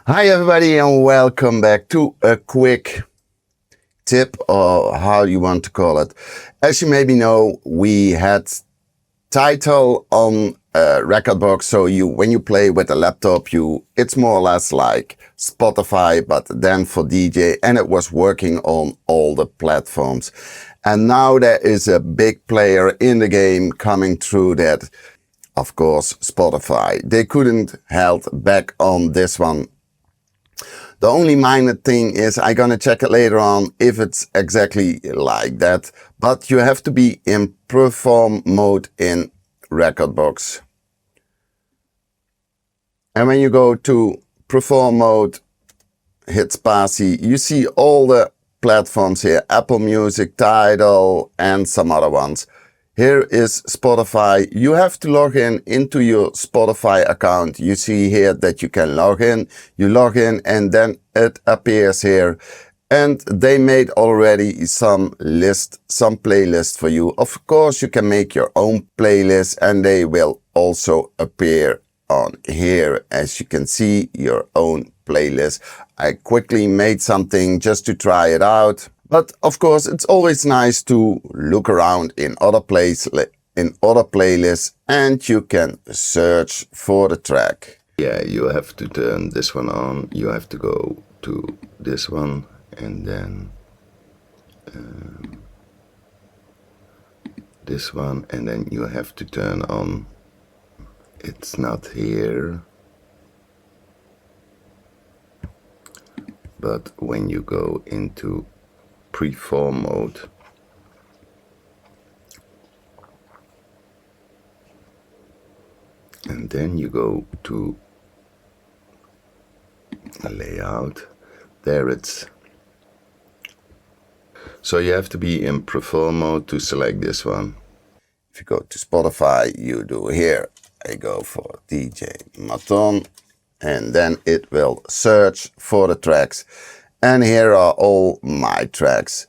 Hi everybody and welcome back to a quick tip, or how you want to call it. As you maybe know, we had title on Rekordbox, so when you play with a laptop, it's more or less like Spotify, but then for DJ, and it was working on all the platforms. And now there is a big player in the game coming through that, of course, Spotify. They couldn't held back on this one. The only minor thing is I'm gonna check it later on if it's exactly like that, but you have to be in perform mode in Rekordbox. And when you go to perform mode, hit Spatie, you see all the platforms here, Apple Music, Tidal, and some other ones. Here is Spotify. You have to log in into your Spotify account. You see here that you can log in. You log in and then it appears here. And they made already some playlist for you. Of course, you can make your own playlist and they will also appear on here. As you can see, your own playlist. I quickly made something just to try it out. But of course, it's always nice to look around in other playlists, and you can search for the track. Yeah, you have to turn this one on. You have to go to this one and then this one, and then you have to turn on. It's not here. But when you go into preform mode, and then you go to a layout, there it's, so you have to be in perform mode to select this one. If you go to Spotify, you do here, I go for DJ MATHON, and then it will search for the tracks. And here are all my tracks.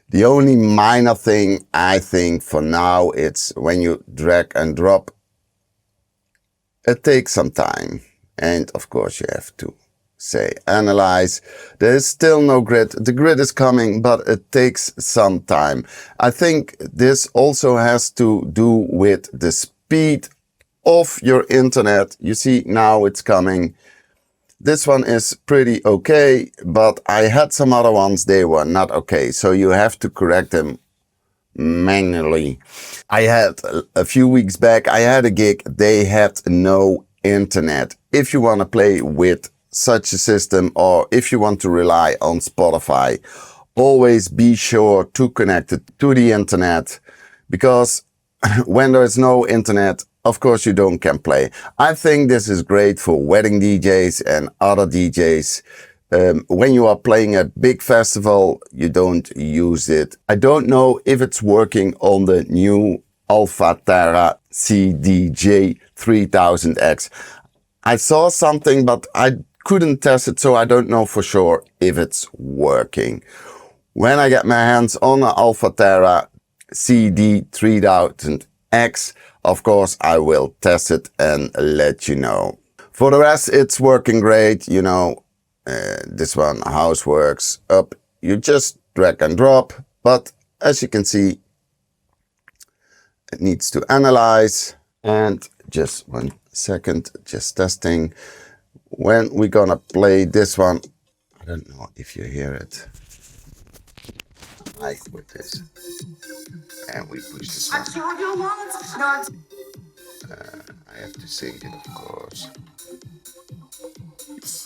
The only minor thing I think for now, it's when you drag and drop, it takes some time. And of course you have to say analyze. There is still no grid. The grid is coming, but it takes some time. I think this also has to do with the speed of your internet. You see now it's coming. This one is pretty okay, but I had some other ones, they were not okay. So you have to correct them manually. I had a few weeks back, I had a gig, they had no internet. If you want to play with such a system, or if you want to rely on Spotify, always be sure to connect it to the internet, because when there's no internet, of course you can play. I think this is great for wedding DJs and other DJs. When you are playing at big festival, you don't use it. I don't know if it's working on the new Alpha Terra CDJ 3000X. I saw something, but I couldn't test it, so I don't know for sure if it's working. When I get my hands on the Alpha Terra CD 3000X, of course, I will test it and let you know. For the rest, it's working great. You know, this one, house works up. You just drag and drop. But as you can see, it needs to analyze. And just 1 second, just testing. When we're gonna play this one, I don't know if you hear it. Like with this. And we push this one. I have to sync it, of course.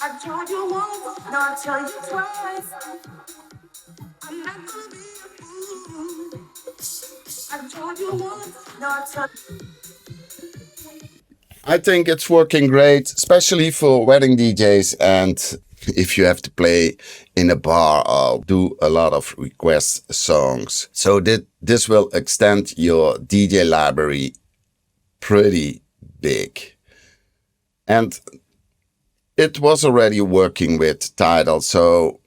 I told you once, not tell you twice. I'm not gonna be a fool. I told you once, not tell. I think it's working great, especially for wedding DJs, and if you have to play in a bar or do a lot of request songs. So this will extend your DJ library pretty big. And it was already working with Tidal, so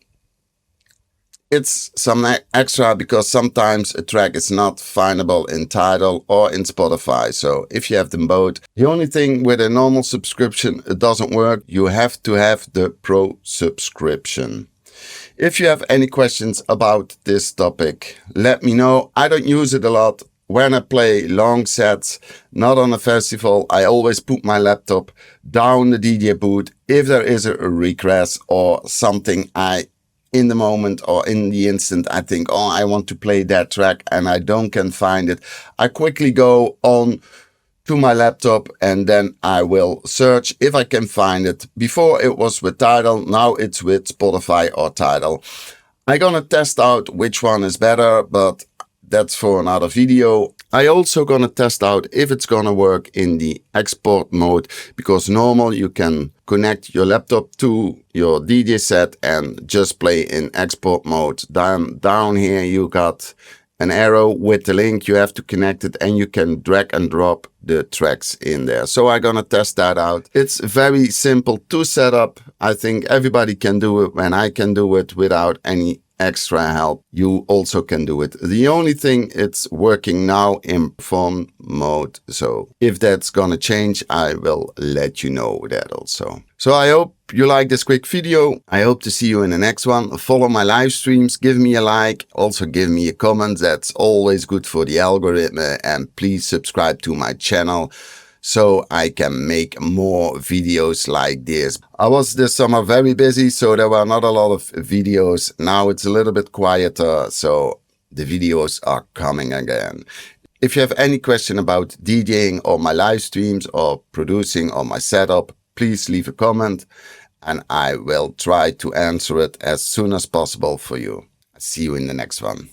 It's some extra because sometimes a track is not findable in Tidal or in Spotify. So if you have them both, the only thing with a normal subscription, it doesn't work. You have to have the Pro subscription. If you have any questions about this topic, let me know. I don't use it a lot. When I play long sets, not on a festival, I always put my laptop down the DJ booth. If there is a request or something in the moment or in the instant, I think, oh, I want to play that track and I can find it, I quickly go on to my laptop and then I will search if I can find it. Before it was with Tidal, now it's with Spotify or Tidal. I'm gonna test out which one is better, but that's for another video. I also gonna test out if it's gonna work in the export mode, because normal you can connect your laptop to your DJ set and just play in export mode. Down here you got an arrow with the link. You have to connect it and you can drag and drop the tracks in there. So I'm gonna test that out. It's very simple to set up. I think everybody can do it, and I can do it without any extra help. You also can do it. The only thing, it's working now in perform mode. So if that's gonna change, I will let you know that also. So I hope you like this quick video. I hope to see you in the next one. Follow my live streams, give me a like, also give me a comment. That's always good for the algorithm. And please subscribe to my channel so I can make more videos like this. I was this summer very busy, so there were not a lot of videos. Now it's a little bit quieter, so the videos are coming again. If you have any question about DJing or my live streams or producing or my setup, please leave a comment and I will try to answer it as soon as possible for you. See you in the next one.